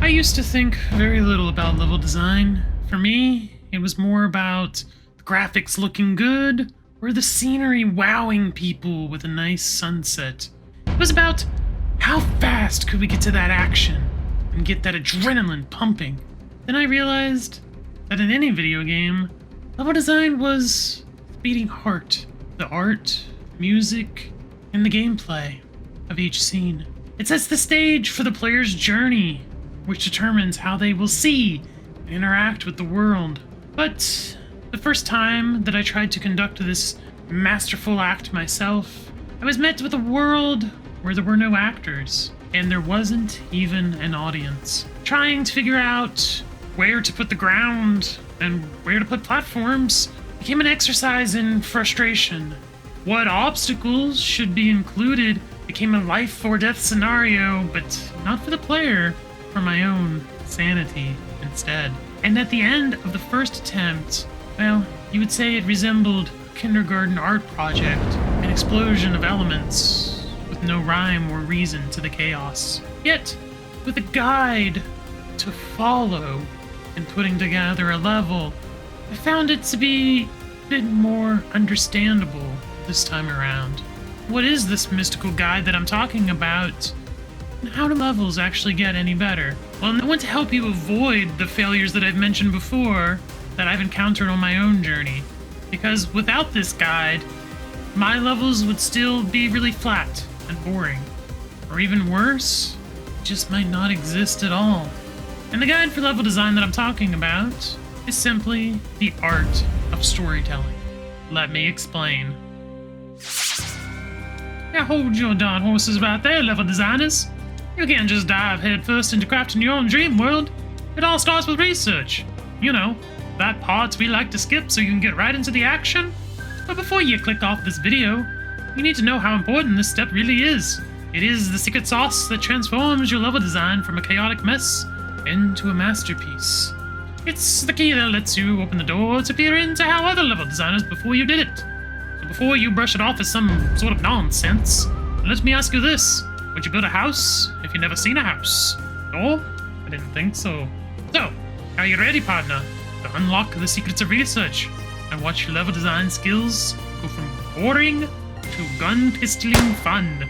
used to think very little about level design. For me, it was more about the graphics looking good or the scenery wowing people with a nice sunset. It was about how fast could we get to that action and get that adrenaline pumping. Then I realized that in any video game, level design was the beating heart, the art, music, and the gameplay of each scene. It sets the stage for the player's journey, which determines how they will see and interact with the world. But the first time that I tried to conduct this masterful act myself, I was met with a world where there were no actors, and there wasn't even an audience. Trying to figure out where to put the ground and where to put platforms became an exercise in frustration. What obstacles should be included became a life or death scenario, but not for the player, for my own sanity instead. And at the end of the first attempt, well, you would say it resembled a kindergarten art project, an explosion of elements with no rhyme or reason to the chaos. Yet, with a guide to follow in putting together a level, I found it to be a bit more understandable this time around. What is this mystical guide that I'm talking about? And how do levels actually get any better? Well, I want to help you avoid the failures that I've mentioned before that I've encountered on my own journey. Because without this guide, my levels would still be really flat and boring. Or even worse, just might not exist at all. And the guide for level design that I'm talking about is simply the art of storytelling. Let me explain. Now hold your darn horses right there, level designers. You can't just dive headfirst into crafting your own dream world. It all starts with research. You know, that part we like to skip so you can get right into the action. But before you click off this video, you need to know how important this step really is. It is the secret sauce that transforms your level design from a chaotic mess into a masterpiece. It's the key that lets you open the door to peer into how other level designers before you did it. So before you brush it off as some sort of nonsense, let me ask you this. Would you build a house if you've never seen a house? No? I didn't think so. So, are you ready, partner, to unlock the secrets of research and watch your level design skills go from boring to gun-pistoling fun?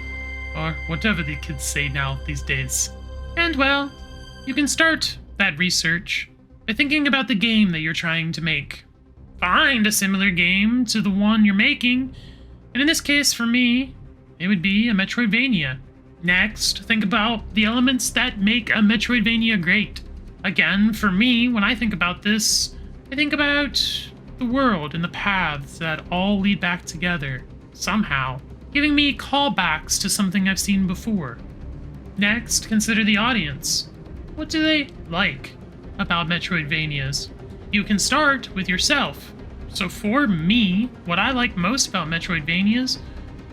Or whatever the kids say now these days. And well, you can start that research by thinking about the game that you're trying to make. Find a similar game to the one you're making, and in this case for me, it would be a Metroidvania. Next, think about the elements that make a Metroidvania great. Again, for me, when I think about this, I think about the world and the paths that all lead back together, somehow, giving me callbacks to something I've seen before. Next, consider the audience. What do they like about Metroidvanias? You can start with yourself. So for me, what I like most about Metroidvanias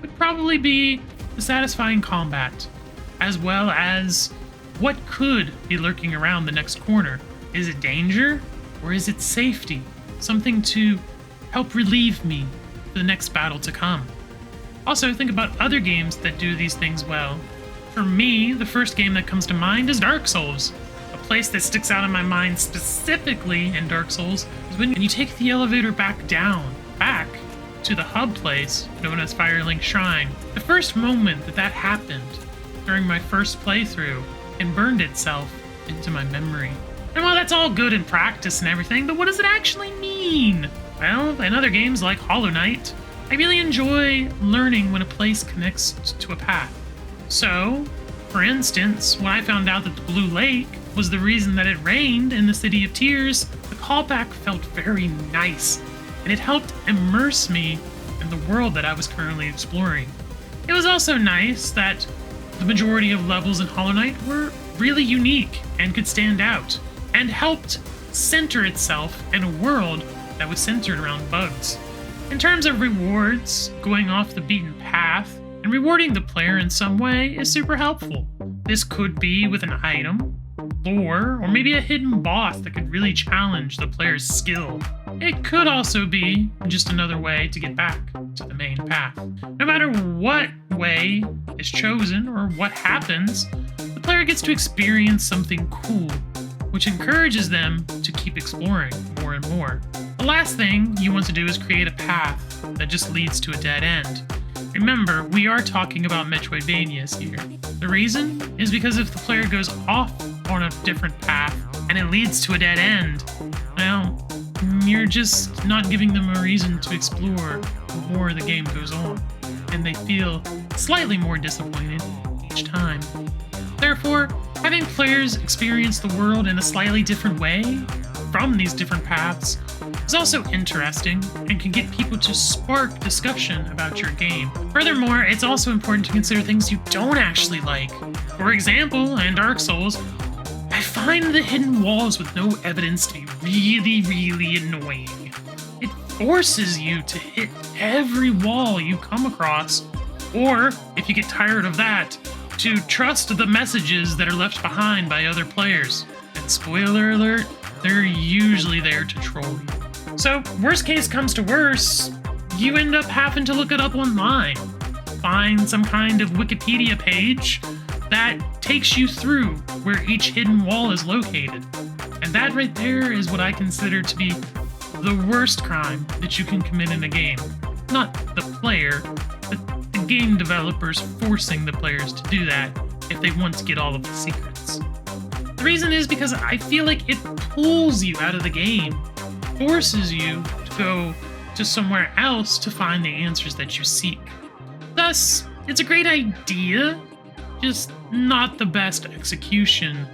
would probably be the satisfying combat, as well as what could be lurking around the next corner. Is it danger, or is it safety? Something to help relieve me for the next battle to come. Also, think about other games that do these things well. For me, the first game that comes to mind is Dark Souls. A place that sticks out in my mind specifically in Dark Souls is when you take the elevator back to the hub place known as Firelink Shrine. The first moment that happened during my first playthrough and burned itself into my memory. And while that's all good in practice and everything, but what does it actually mean? Well, in other games like Hollow Knight, I really enjoy learning when a place connects to a path. So, for instance, when I found out that the Blue Lake was the reason that it rained in the City of Tears, the callback felt very nice, and it helped immerse me in the world that I was currently exploring. It was also nice that the majority of levels in Hollow Knight were really unique and could stand out, and helped center itself in a world that was centered around bugs. In terms of rewards, going off the beaten path and rewarding the player in some way is super helpful. This could be with an item, lore, or maybe a hidden boss that could really challenge the player's skill. It could also be just another way to get back to the main path. No matter what way is chosen or what happens, the player gets to experience something cool, which encourages them to keep exploring more and more. The last thing you want to do is create a path that just leads to a dead end. Remember, we are talking about Metroidvanias here. The reason is because if the player goes off on a different path and it leads to a dead end, well, you're just not giving them a reason to explore the more the game goes on, and they feel slightly more disappointed each time. Therefore, having players experience the world in a slightly different way from these different paths is also interesting and can get people to spark discussion about your game. Furthermore, it's also important to consider things you don't actually like. For example, in Dark Souls, I find the hidden walls with no evidence to be really, really annoying. It forces you to hit every wall you come across, or, if you get tired of that, to trust the messages that are left behind by other players. And spoiler alert, they're usually there to troll you. So, worst case comes to worse, you end up having to look it up online. Find some kind of Wikipedia page that takes you through where each hidden wall is located. And that right there is what I consider to be the worst crime that you can commit in a game. Not the player, but the game developers forcing the players to do that if they want to get all of the secrets. The reason is because I feel like it pulls you out of the game, forces you to go to somewhere else to find the answers that you seek. Thus, it's a great idea, just not the best execution,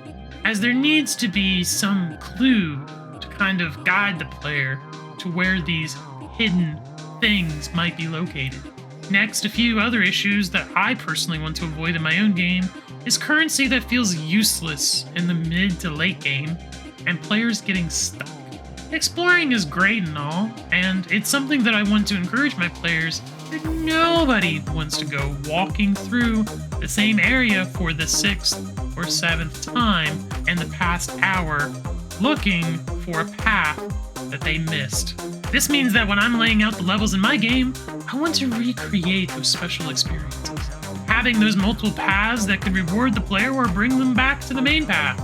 as there needs to be some clue to kind of guide the player to where these hidden things might be located. Next, a few other issues that I personally want to avoid in my own game is currency that feels useless in the mid to late game, and players getting stuck. Exploring is great and all, and it's something that I want to encourage my players, but nobody wants to go walking through the same area for the 6th or 7th time in the past hour looking for a path that they missed. This means that when I'm laying out the levels in my game, I want to recreate those special experiences. Having those multiple paths that could reward the player or bring them back to the main path.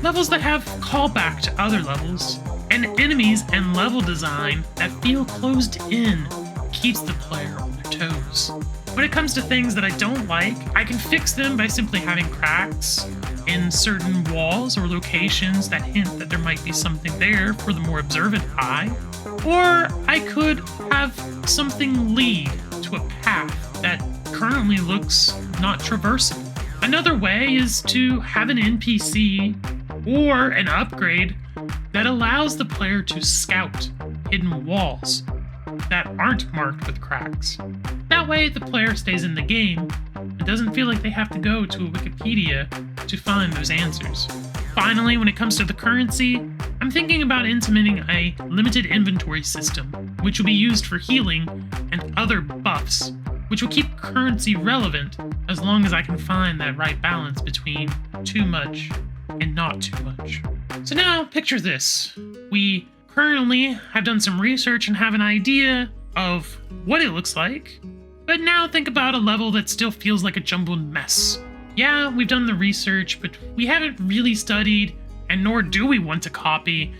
Levels that have callback to other levels, and enemies and level design that feel closed in keeps the player on their toes. When it comes to things that I don't like, I can fix them by simply having cracks in certain walls or locations that hint that there might be something there for the more observant eye. Or I could have something lead to a path that currently looks not traversable. Another way is to have an NPC or an upgrade that allows the player to scout hidden walls that aren't marked with cracks. That way, the player stays in the game and doesn't feel like they have to go to a Wikipedia to find those answers. Finally, when it comes to the currency, I'm thinking about implementing a limited inventory system, which will be used for healing and other buffs, which will keep currency relevant as long as I can find that right balance between too much and not too much. So now, picture this. We currently have done some research and have an idea of what it looks like, but now think about a level that still feels like a jumbled mess. Yeah, we've done the research, but we haven't really studied, and nor do we want to copy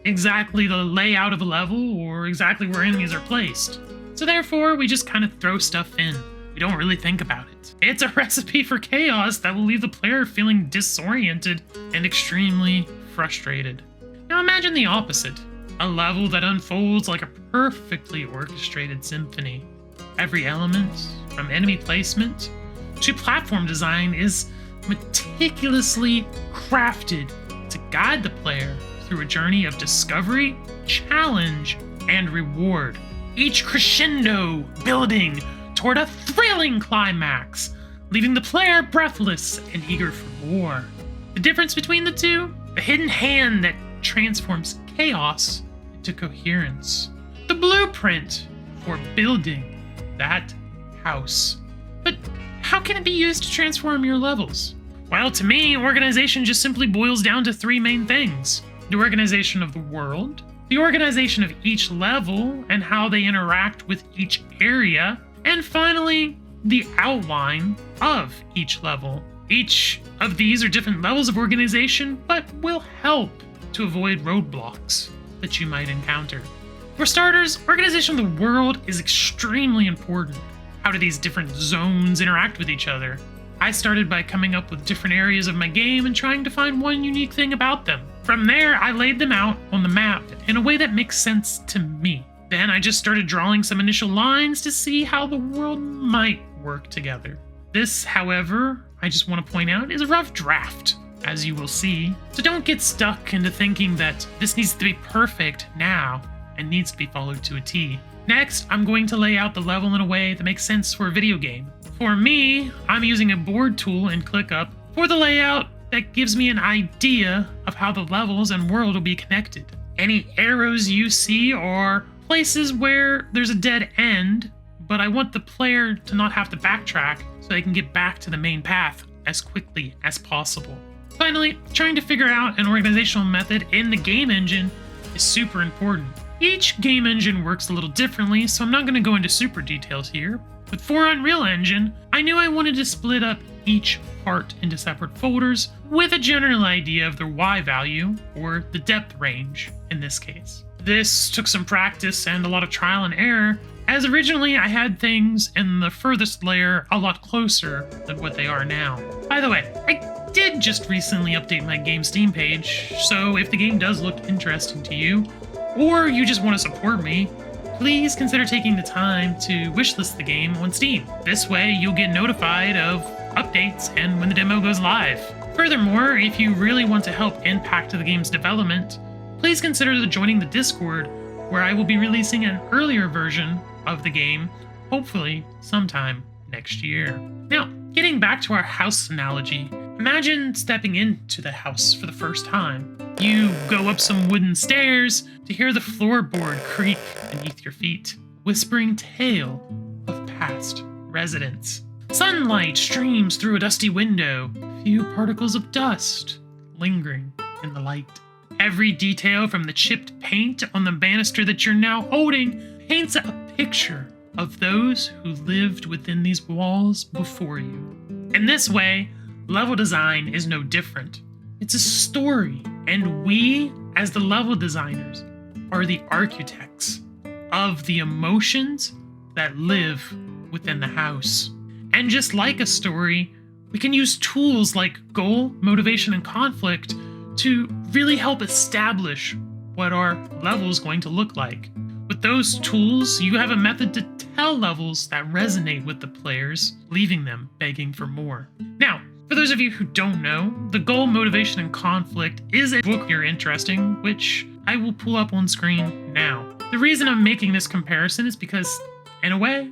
exactly the layout of a level or exactly where enemies are placed. So therefore, we just kind of throw stuff in. We don't really think about it. It's a recipe for chaos that will leave the player feeling disoriented and extremely frustrated. Now imagine the opposite. A level that unfolds like a perfectly orchestrated symphony. Every element, from enemy placement to platform design, is meticulously crafted to guide the player through a journey of discovery, challenge, and reward. Each crescendo building toward a thrilling climax, leaving the player breathless and eager for more. The difference between the two? The hidden hand that transforms chaos into coherence. The blueprint for building that house. But how can it be used to transform your levels? Well, to me, organization just simply boils down to three main things. The organization of the world, the organization of each level and how they interact with each area, and finally, the outline of each level Each of these are different levels of organization, but will help to avoid roadblocks that you might encounter. For starters, organization of the world is extremely important. How do these different zones interact with each other? I started by coming up with different areas of my game and trying to find one unique thing about them. From there, I laid them out on the map in a way that makes sense to me. Then I just started drawing some initial lines to see how the world might work together. This, however, I just want to point out, is a rough draft, as you will see. So don't get stuck into thinking that this needs to be perfect now and needs to be followed to a T. Next, I'm going to lay out the level in a way that makes sense for a video game. For me, I'm using a board tool in ClickUp for the layout that gives me an idea of how the levels and world will be connected. Any arrows you see are places where there's a dead end, but I want the player to not have to backtrack so they can get back to the main path as quickly as possible. Finally, trying to figure out an organizational method in the game engine is super important. Each game engine works a little differently, so I'm not going to go into super details here. But for Unreal Engine, I knew I wanted to split up each part into separate folders with a general idea of their Y value, or the depth range in this case. This took some practice and a lot of trial and error, as originally I had things in the furthest layer a lot closer than what they are now. By the way, I did just recently update my game Steam page, so if the game does look interesting to you, or you just want to support me, please consider taking the time to wishlist the game on Steam. This way, you'll get notified of updates and when the demo goes live. Furthermore, if you really want to help impact the game's development, please consider joining the Discord, where I will be releasing an earlier version of the game, hopefully sometime next year. Now, getting back to our house analogy, imagine stepping into the house for the first time. You go up some wooden stairs to hear the floorboard creak beneath your feet, whispering tale of past residents. Sunlight streams through a dusty window, a few particles of dust lingering in the light. Every detail from the chipped paint on the banister that you're now holding paints a picture of those who lived within these walls before you. In this way, level design is no different. It's a story, and we, as the level designers, are the architects of the emotions that live within the house. And just like a story, we can use tools like goal, motivation, and conflict to really help establish what our level is going to look like. With those tools, you have a method to tell levels that resonate with the players, leaving them begging for more. Now, for those of you who don't know, the Goal, Motivation, and Conflict is a book you're interested in, which I will pull up on screen now. The reason I'm making this comparison is because, in a way,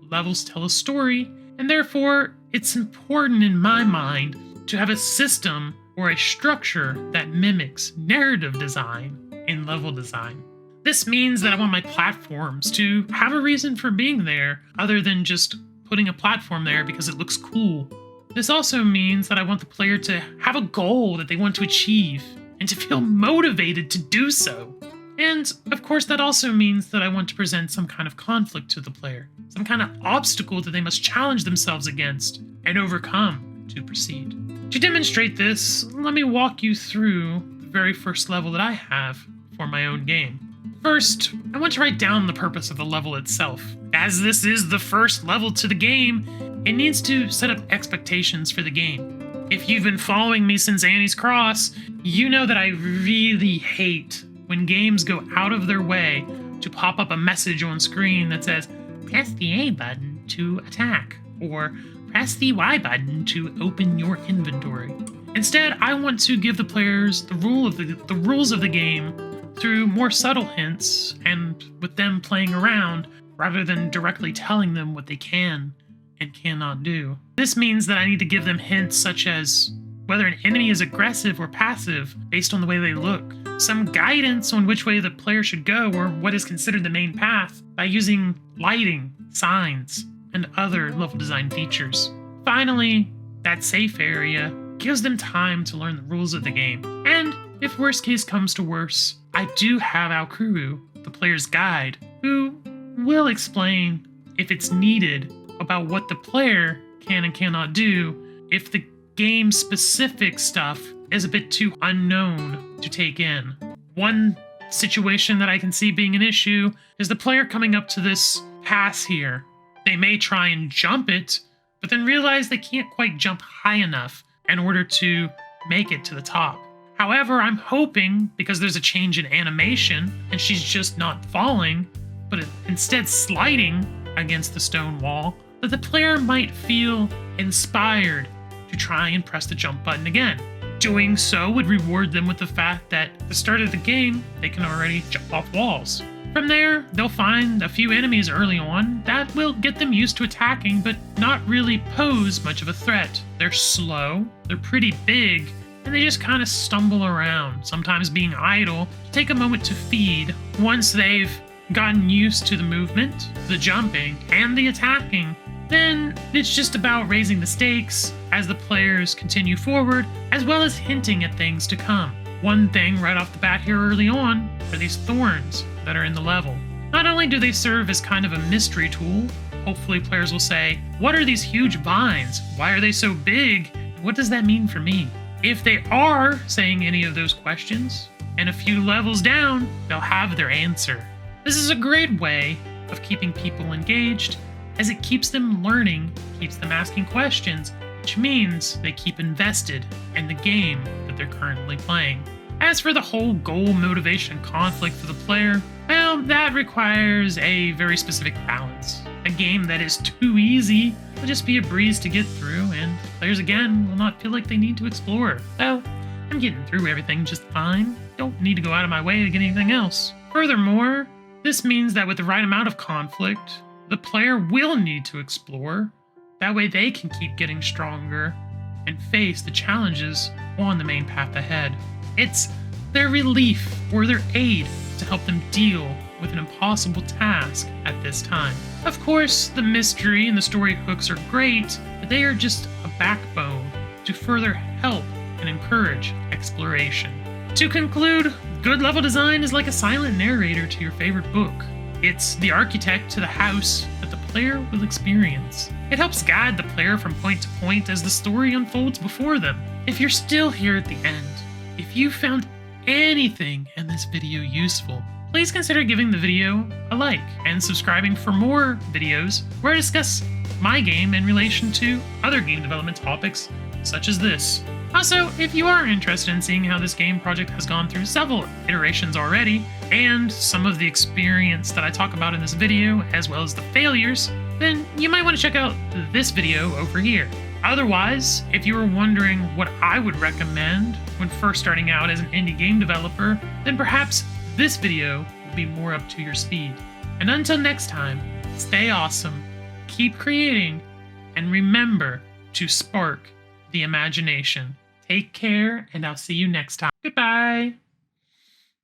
levels tell a story, and therefore, it's important in my mind to have a system or a structure that mimics narrative design in level design. This means that I want my platforms to have a reason for being there, other than just putting a platform there because it looks cool. This also means that I want the player to have a goal that they want to achieve, and to feel motivated to do so. And, of course, that also means that I want to present some kind of conflict to the player, some kind of obstacle that they must challenge themselves against and overcome to proceed. To demonstrate this, let me walk you through the very first level that I have for my own game. First, I want to write down the purpose of the level itself. As this is the first level to the game, it needs to set up expectations for the game. If you've been following me since Annie's Cross, you know that I really hate when games go out of their way to pop up a message on screen that says, press the A button to attack, or press the Y button to open your inventory. Instead, I want to give the players the rules of the game through more subtle hints and with them playing around, rather than directly telling them what they can and cannot do. This means that I need to give them hints such as whether an enemy is aggressive or passive based on the way they look, some guidance on which way the player should go or what is considered the main path by using lighting, signs, and other level design features. Finally, that safe area gives them time to learn the rules of the game. And if worst case comes to worse, I do have Alkuru, the player's guide, who will explain, if it's needed, about what the player can and cannot do if the game-specific stuff is a bit too unknown to take in. One situation that I can see being an issue is the player coming up to this pass here. They may try and jump it, but then realize they can't quite jump high enough in order to make it to the top. However, I'm hoping, because there's a change in animation, and she's just not falling, but instead sliding against the stone wall, that the player might feel inspired to try and press the jump button again. Doing so would reward them with the fact that at the start of the game, they can already jump off walls. From there, they'll find a few enemies early on that will get them used to attacking, but not really pose much of a threat. They're slow, they're pretty big, and they just kind of stumble around, sometimes being idle, to take a moment to feed. Once they've gotten used to the movement, the jumping, and the attacking, then it's just about raising the stakes as the players continue forward, as well as hinting at things to come. One thing right off the bat here early on are these thorns that are in the level. Not only do they serve as kind of a mystery tool, hopefully players will say, what are these huge vines? Why are they so big? What does that mean for me? If they are saying any of those questions, and a few levels down, they'll have their answer. This is a great way of keeping people engaged, as it keeps them learning, keeps them asking questions, which means they keep invested in the game that they're currently playing. As for the whole goal, motivation, conflict for the player, well, that requires a very specific balance. A game that is too easy will just be a breeze to get through, and players again will not feel like they need to explore. Well, I'm getting through everything just fine. Don't need to go out of my way to get anything else. Furthermore, this means that with the right amount of conflict, the player will need to explore. That way they can keep getting stronger and face the challenges on the main path ahead. It's their relief or their aid to help them deal with an impossible task at this time. Of course, the mystery and the story hooks are great, but they are just a backbone to further help and encourage exploration. To conclude, good level design is like a silent narrator to your favorite book. It's the architect to the house that the player will experience. It helps guide the player from point to point as the story unfolds before them. If you're still here at the end, if you found anything in this video useful, please consider giving the video a like and subscribing for more videos where I discuss my game in relation to other game development topics such as this. Also, if you are interested in seeing how this game project has gone through several iterations already, and some of the experience that I talk about in this video, as well as the failures, then you might want to check out this video over here. Otherwise, if you were wondering what I would recommend when first starting out as an indie game developer, then perhaps this video will be more up to your speed. And until next time, stay awesome, keep creating, and remember to spark the imagination. Take care, and I'll see you next time. Goodbye!